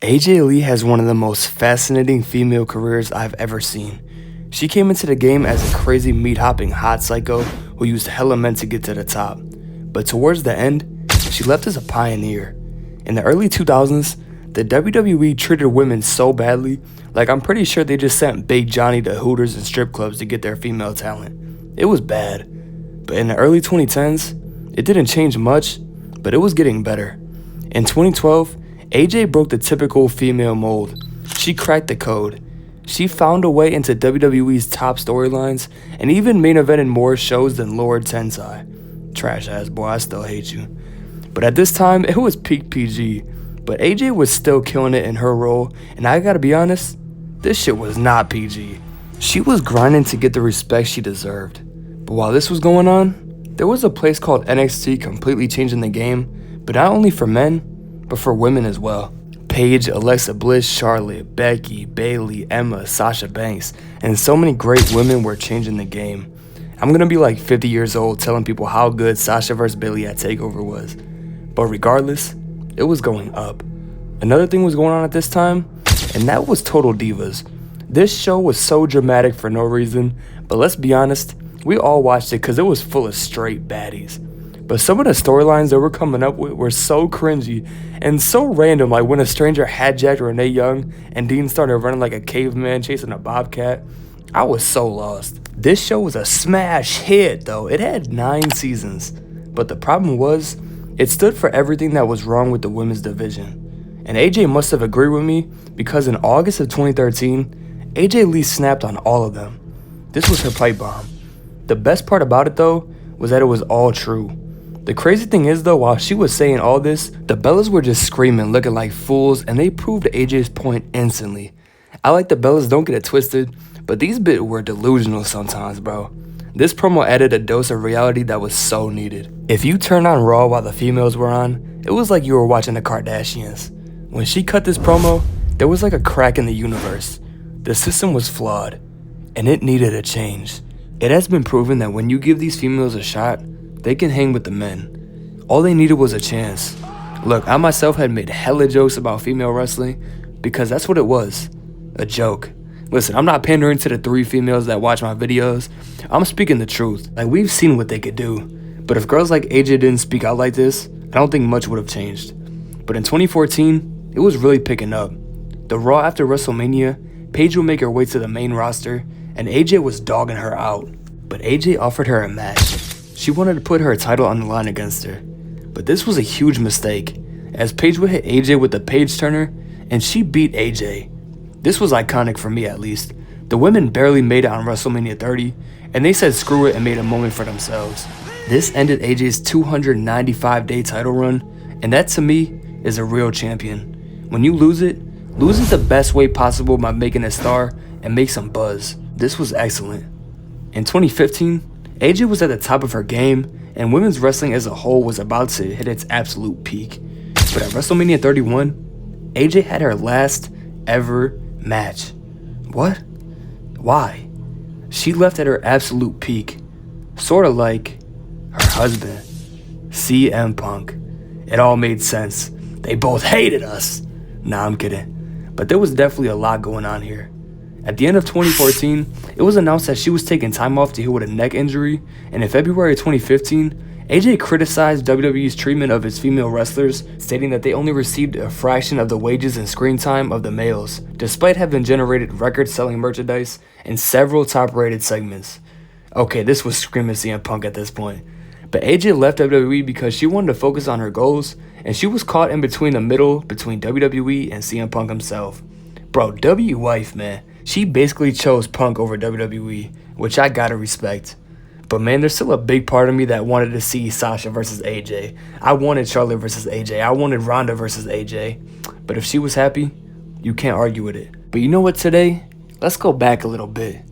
AJ Lee has one of the most fascinating female careers I've ever seen. She came into the game as a crazy meat-hopping hot psycho who used hella men to get to the top. But towards the end, she left as a pioneer. In the early 2000s, the WWE treated women so badly, like I'm pretty sure they just sent Big Johnny to Hooters and strip clubs to get their female talent. It was bad. But in the early 2010s, it didn't change much, but it was getting better. In 2012, AJ broke the typical female mold. She cracked the code. She found a way into WWE's top storylines and even main evented more shows than Lord Tensai. Trash ass boy, I still hate you. But at this time, it was peak PG. But AJ was still killing it in her role, and I gotta be honest, this shit was not PG. She was grinding to get the respect she deserved. But while this was going on, there was a place called NXT completely changing the game, but not only for men, but for women as well. Paige, Alexa Bliss, Charlotte, Becky, Bayley, Emma, Sasha Banks, and so many great women were changing the game. I'm gonna be like 50 years old telling people how good Sasha vs. Bayley at TakeOver was. But regardless, it was going up. Another thing was going on at this time, and that was Total Divas. This show was so dramatic for no reason, but let's be honest, we all watched it because it was full of straight baddies. But some of the storylines that we're coming up with were so cringy and so random, like when a stranger hijacked Renee Young and Dean started running like a caveman chasing a bobcat. I was so lost. This show was a smash hit though. It had 9 seasons. But the problem was, it stood for everything that was wrong with the women's division. And AJ must have agreed with me because in August of 2013, AJ Lee snapped on all of them. This was her pipe bomb. The best part about it though was that it was all true. The crazy thing is though, while she was saying all this, the Bellas were just screaming, looking like fools, and they proved AJ's point instantly. I like the Bellas, don't get it twisted, but these bits were delusional sometimes, bro. This promo added a dose of reality that was so needed. If you turned on Raw while the females were on, it was like you were watching the Kardashians. When she cut this promo, there was like a crack in the universe. The system was flawed, and it needed a change. It has been proven that when you give these females a shot, they can hang with the men. All they needed was a chance. Look, I myself had made hella jokes about female wrestling because that's what it was, a joke. Listen, I'm not pandering to the 3 females that watch my videos. I'm speaking the truth. Like, we've seen what they could do. But if girls like AJ didn't speak out like this, I don't think much would have changed. But in 2014, it was really picking up. The Raw after WrestleMania, Paige would make her way to the main roster, and AJ was dogging her out. But AJ offered her a match. She wanted to put her title on the line against her. But this was a huge mistake, as Paige would hit AJ with the Paige Turner, and she beat AJ. This was iconic for me at least. The women barely made it on WrestleMania 30, and they said screw it and made a moment for themselves. This ended AJ's 295-day title run, and that to me is a real champion. When you lose it the best way possible by making a star and make some buzz. This was excellent. In 2015, AJ was at the top of her game, and women's wrestling as a whole was about to hit its absolute peak. But at WrestleMania 31, AJ had her last ever match. What? Why? She left at her absolute peak. Sorta like her husband, CM Punk. It all made sense. They both hated us. Nah, I'm kidding. But there was definitely a lot going on here. At the end of 2014, it was announced that she was taking time off to heal with a neck injury, and in February 2015, AJ criticized WWE's treatment of its female wrestlers, stating that they only received a fraction of the wages and screen time of the males, despite having generated record-selling merchandise in several top-rated segments. Okay, this was screaming CM Punk at this point. But AJ left WWE because she wanted to focus on her goals, and she was caught in between the middle between WWE and CM Punk himself. Bro, W wife, man. She basically chose Punk over WWE, which I gotta respect. But man, there's still a big part of me that wanted to see Sasha versus AJ. I wanted Charlotte versus AJ. I wanted Ronda versus AJ. But if she was happy, you can't argue with it. But you know what today? Let's go back a little bit.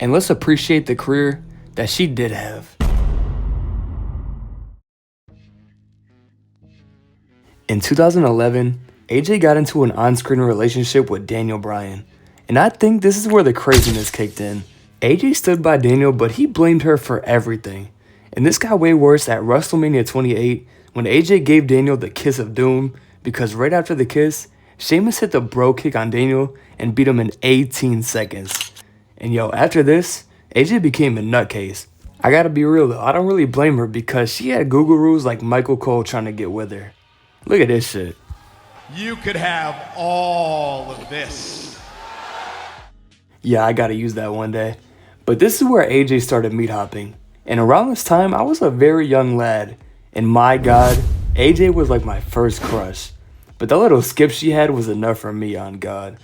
And let's appreciate the career that she did have. In 2011, AJ got into an on-screen relationship with Daniel Bryan. And I think this is where the craziness kicked in. AJ stood by Daniel, but he blamed her for everything. And this got way worse at WrestleMania 28 when AJ gave Daniel the kiss of doom because right after the kiss, Sheamus hit the bro kick on Daniel and beat him in 18 seconds. And yo, after this, AJ became a nutcase. I gotta be real though, I don't really blame her because she had Google rules like Michael Cole trying to get with her. Look at this shit. You could have all of this. Yeah, I gotta use that one day. But this is where AJ started meat hopping. And around this time, I was a very young lad. And my God, AJ was like my first crush. But the little skip she had was enough for me, on God.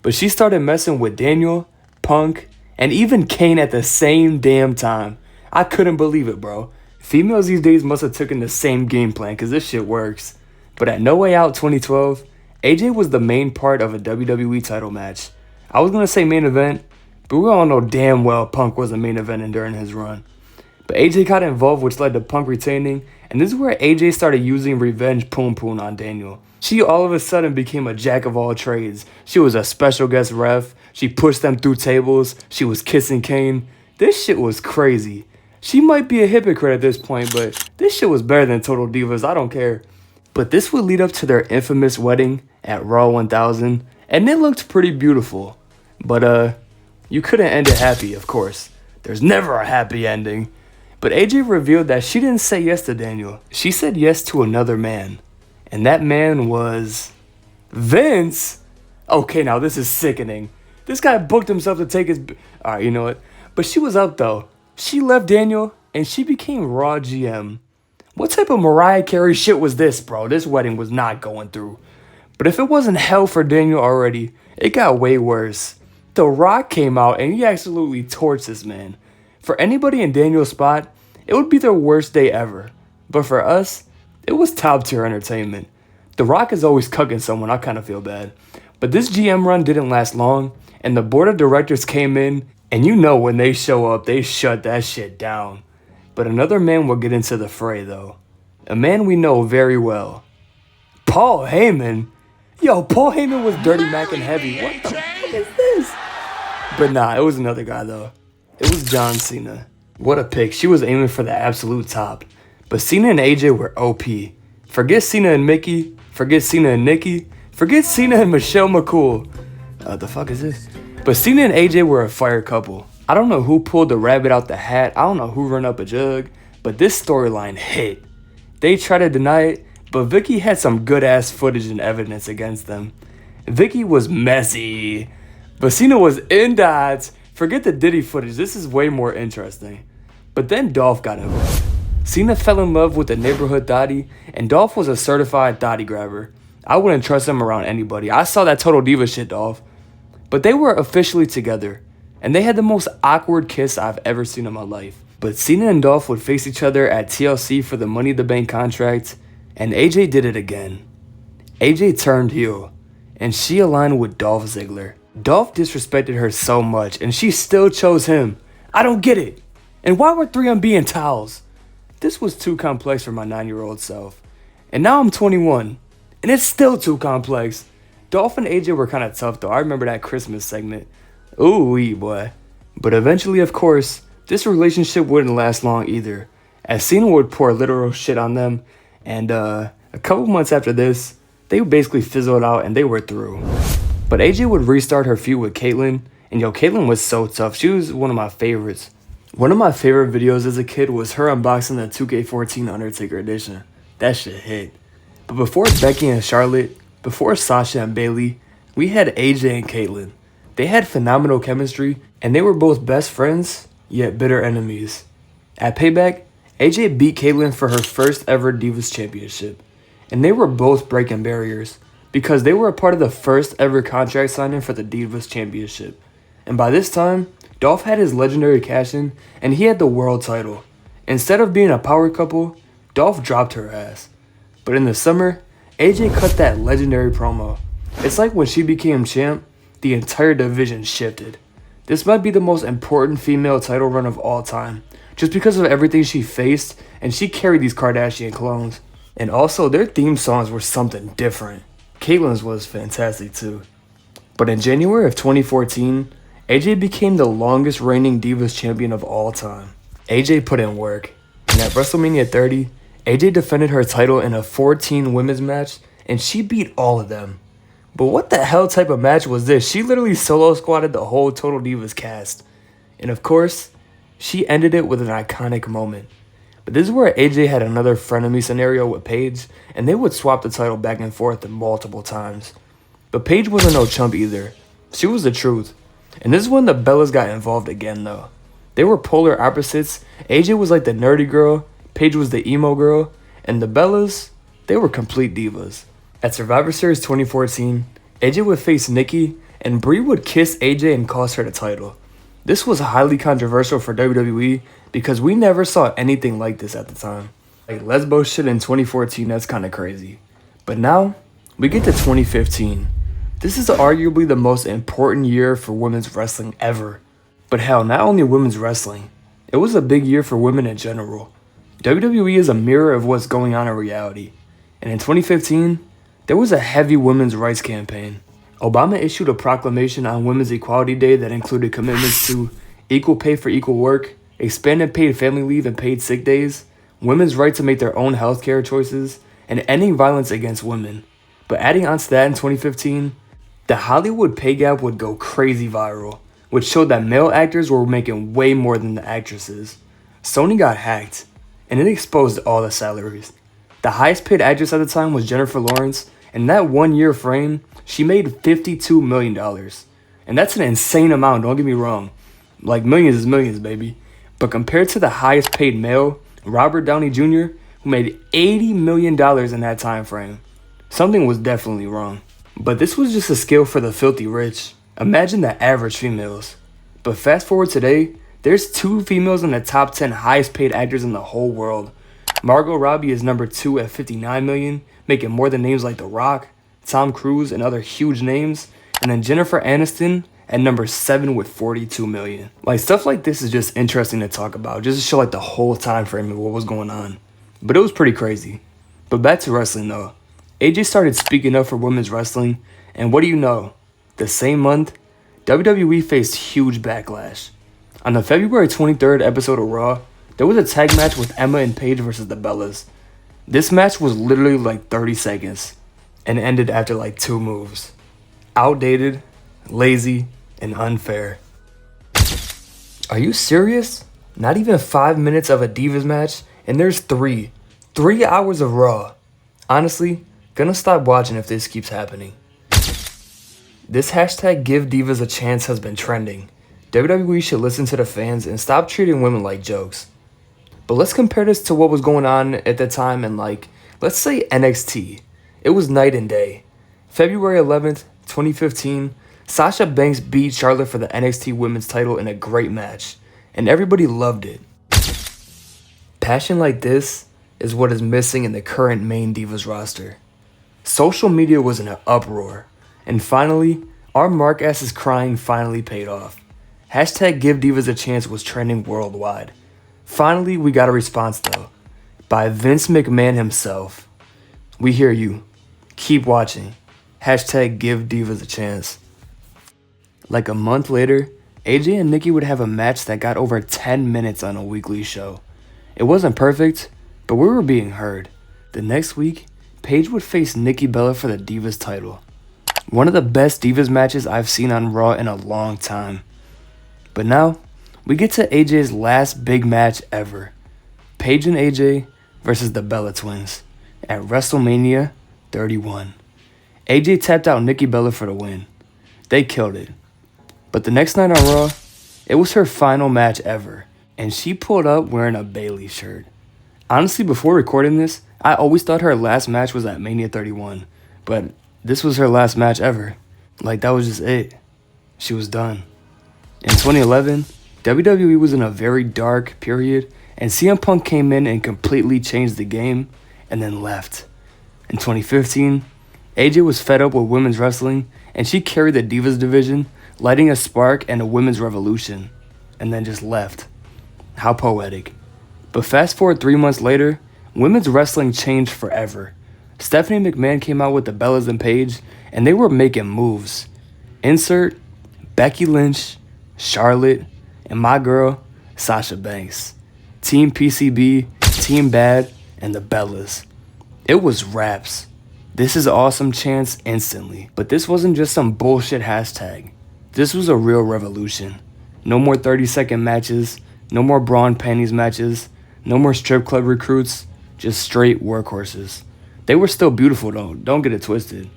But she started messing with Daniel, Punk, and even Kane at the same damn time. I couldn't believe it, bro. Females these days must have taken the same game plan because this shit works. But at No Way Out 2012, AJ was the main part of a WWE title match. I was going to say main event, but we all know damn well Punk was the main event during his run. But AJ got involved, which led to Punk retaining, and this is where AJ started using revenge poon poon on Daniel. She all of a sudden became a jack of all trades. She was a special guest ref, she pushed them through tables, she was kissing Kane. This shit was crazy. She might be a hypocrite at this point, but this shit was better than Total Divas, I don't care. But this would lead up to their infamous wedding at Raw 1000, and it looked pretty beautiful. But you couldn't end it happy, of course. There's never a happy ending. But AJ revealed that she didn't say yes to Daniel. She said yes to another man. And that man was Vince. Okay, now this is sickening. This guy booked himself to take his... Alright, you know what? But she was up though. She left Daniel and she became Raw GM. What type of Mariah Carey shit was this, bro? This wedding was not going through. But if it wasn't hell for Daniel already, it got way worse. The Rock came out and he absolutely torched this man. For anybody in Daniel's spot, it would be their worst day ever. But for us, it was top tier entertainment. The Rock is always cucking someone, I kind of feel bad. But this GM run didn't last long, and the board of directors came in, and you know when they show up, they shut that shit down. But another man will get into the fray though. A man we know very well. Paul Heyman. Yo, Paul Heyman was Dirty Mac and heavy. What the fuck is this? But nah, it was another guy though. It was John Cena. What a pick. She was aiming for the absolute top. But Cena and AJ were OP. Forget Cena and Mickey. Forget Cena and Nikki. Forget Cena and Michelle McCool. The fuck is this? But Cena and AJ were a fire couple. I don't know who pulled the rabbit out the hat. I don't know who ran up a jug. But this storyline hit. They tried to deny it, but Vicky had some good ass footage and evidence against them. Vicky was messy. But Cena was in dots. Forget the Diddy footage, this is way more interesting. But then Dolph got involved. Cena fell in love with the neighborhood thotty, and Dolph was a certified thotty grabber. I wouldn't trust him around anybody. I saw that Total Diva shit, Dolph. But they were officially together, and they had the most awkward kiss I've ever seen in my life. But Cena and Dolph would face each other at TLC for the Money in the Bank contract, and AJ did it again. AJ turned heel, and she aligned with Dolph Ziggler. Dolph disrespected her so much, and she still chose him. I don't get it. And why were 3M being towels? This was too complex for my 9-year-old self. And now I'm 21, and it's still too complex. Dolph and AJ were kind of tough though. I remember that Christmas segment. Ooh-wee, boy. But eventually, of course, this relationship wouldn't last long either, as Cena would pour literal shit on them, and a couple months after this, they basically fizzled out and they were through. But AJ would restart her feud with Caitlyn, and yo, Caitlyn was so tough. She was one of my favorites. One of my favorite videos as a kid was her unboxing the 2K14 Undertaker edition. That shit hit. But before Becky and Charlotte, before Sasha and Bayley, we had AJ and Caitlyn. They had phenomenal chemistry, and they were both best friends, yet bitter enemies. At Payback, AJ beat Caitlyn for her first ever Divas Championship, and they were both breaking barriers, because they were a part of the first ever contract signing for the Divas Championship. And by this time, Dolph had his legendary cash-in, and he had the world title. Instead of being a power couple, Dolph dropped her ass. But in the summer, AJ cut that legendary promo. It's like when she became champ, the entire division shifted. This might be the most important female title run of all time, just because of everything she faced, and she carried these Kardashian clones. And also, their theme songs were something different. Caitlyn's was fantastic too. But in January of 2014, AJ became the longest reigning Divas champion of all time. AJ put in work, and at WrestleMania 30, AJ defended her title in a 14 women's match, and she beat all of them. But what the hell type of match was this? She literally solo squatted the whole Total Divas cast. And of course, she ended it with an iconic moment. But this is where AJ had another frenemy scenario with Paige, and they would swap the title back and forth multiple times. But Paige wasn't no chump either. She was the truth. And this is when the Bellas got involved again though. They were polar opposites. AJ was like the nerdy girl, Paige was the emo girl, and the Bellas, they were complete divas. At Survivor Series 2014, AJ would face Nikki, and Brie would kiss AJ and cost her the title. This was highly controversial for WWE because we never saw anything like this at the time. Like lesbo shit in 2014, that's kind of crazy. But now, we get to 2015. This is arguably the most important year for women's wrestling ever. But hell, not only women's wrestling, it was a big year for women in general. WWE is a mirror of what's going on in reality. And in 2015, there was a heavy women's rights campaign. Obama issued a proclamation on Women's Equality Day that included commitments to equal pay for equal work, expanded paid family leave and paid sick days, women's right to make their own healthcare choices, and ending violence against women. But adding on to that in 2015, the Hollywood pay gap would go crazy viral, which showed that male actors were making way more than the actresses. Sony got hacked, and it exposed all the salaries. The highest paid actress at the time was Jennifer Lawrence, and in that 1 year frame, she made $52 million. And that's an insane amount, don't get me wrong. Like millions is millions, baby. But compared to the highest paid male, Robert Downey Jr., who made $80 million in that time frame, something was definitely wrong. But this was just a skill for the filthy rich. Imagine the average females. But fast forward today, there's 2 females in the top 10 highest paid actors in the whole world. Margot Robbie is number 2 at $59 million, making more than names like The Rock, Tom Cruise, and other huge names. And then Jennifer Aniston at number 7 with $42 million. Like, stuff like this is just interesting to talk about, just to show like the whole time frame of what was going on. But it was pretty crazy. But back to wrestling though. AJ started speaking up for women's wrestling, and what do you know? The same month, WWE faced huge backlash. On the February 23rd episode of Raw, there was a tag match with Emma and Paige versus the Bellas. This match was literally like 30 seconds and ended after like 2 moves. Outdated, lazy, and unfair. Are you serious? Not even 5 minutes of a Divas match, and there's 3 hours of Raw. Honestly, gonna stop watching if this keeps happening. This hashtag Give Divas a Chance has been trending. WWE should listen to the fans and stop treating women like jokes. But let's compare this to what was going on at the time in let's say NXT. It was night and day. February 11th, 2015, Sasha Banks beat Charlotte for the NXT Women's title in a great match, and everybody loved it. Passion like this is what is missing in the current main Divas roster. Social media was in an uproar, and finally, our Mark Ass's crying finally paid off. Hashtag Give Divas a Chance was trending worldwide. Finally, we got a response though, by Vince McMahon himself. We hear you. Keep watching. Hashtag Give Divas a Chance. Like a month later, AJ and Nikki would have a match that got over 10 minutes on a weekly show. It wasn't perfect, but we were being heard. The next week, Paige would face Nikki Bella for the Divas title. One of the best Divas matches I've seen on Raw in a long time. But now, we get to AJ's last big match ever. Paige and AJ versus the Bella Twins at WrestleMania 31. AJ tapped out Nikki Bella for the win. They killed it. But the next night on Raw, it was her final match ever, and she pulled up wearing a Bayley shirt. Honestly, before recording this, I always thought her last match was at Mania 31, but this was her last match ever. Like, that was just it. She was done. In 2011, WWE was in a very dark period, and CM Punk came in and completely changed the game, and then left. In 2015, AJ was fed up with women's wrestling, and she carried the Divas division, lighting a spark and a women's revolution, and then just left. How poetic. But fast forward 3 months later, women's wrestling changed forever. Stephanie McMahon came out with the Bellas and Paige, and they were making moves. Insert Becky Lynch, Charlotte, and my girl, Sasha Banks. Team PCB, Team Bad, and the Bellas. It was raps. "This is awesome" chants instantly. But this wasn't just some bullshit hashtag. This was a real revolution. No more 30-second matches, no more bra and panties matches, no more strip club recruits, just straight workhorses. They were still beautiful though, don't get it twisted.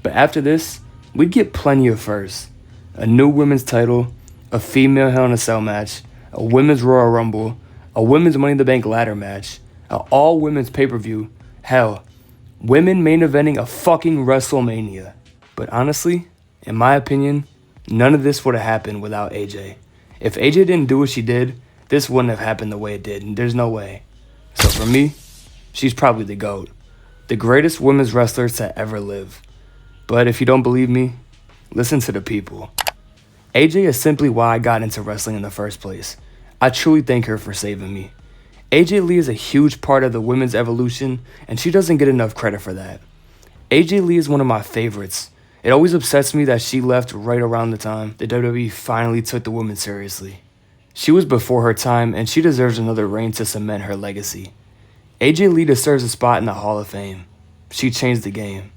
But after this, we'd get plenty of firsts. A new women's title, a female Hell in a Cell match, a women's Royal Rumble, a women's Money in the Bank ladder match, an all-women's pay-per-view, hell, women main eventing a fucking WrestleMania. But honestly, in my opinion, none of this would have happened without AJ. If AJ didn't do what she did, this wouldn't have happened the way it did, and there's no way. So for me, she's probably the GOAT. The greatest women's wrestler to ever live. But if you don't believe me, listen to the people. AJ is simply why I got into wrestling in the first place. I truly thank her for saving me. AJ Lee is a huge part of the women's evolution, and she doesn't get enough credit for that. AJ Lee is one of my favorites. It always upsets me that she left right around the time the WWE finally took the women seriously. She was before her time, and she deserves another reign to cement her legacy. AJ Lee deserves a spot in the Hall of Fame. She changed the game.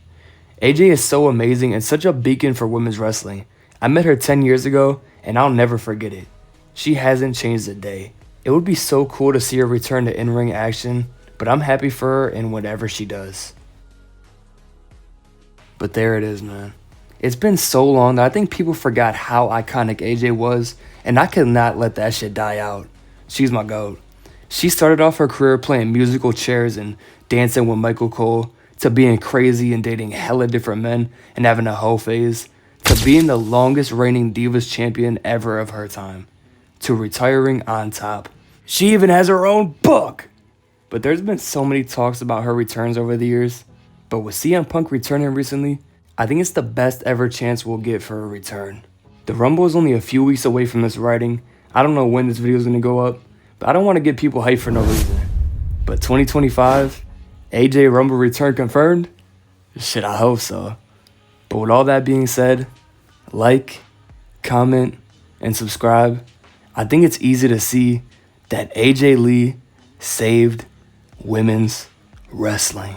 AJ is so amazing and such a beacon for women's wrestling. I met her 10 years ago, and I'll never forget it. She hasn't changed a day. It would be so cool to see her return to in-ring action, but I'm happy for her in whatever she does. But there it is, man. It's been so long that I think people forgot how iconic AJ was, and I could not let that shit die out. She's my GOAT. She started off her career playing musical chairs and dancing with Michael Cole, to being crazy and dating hella different men and having a hoe phase, to being the longest reigning Divas champion ever of her time, to retiring on top. She even has her own book! But there's been so many talks about her returns over the years, but with CM Punk returning recently, I think it's the best ever chance we'll get for a return. The Rumble is only a few weeks away from this writing. I don't know when this video is going to go up, but I don't want to get people hyped for no reason. But 2025, AJ Rumble return confirmed? Shit, I hope so. But with all that being said, like, comment, and subscribe. I think it's easy to see that AJ Lee saved women's wrestling.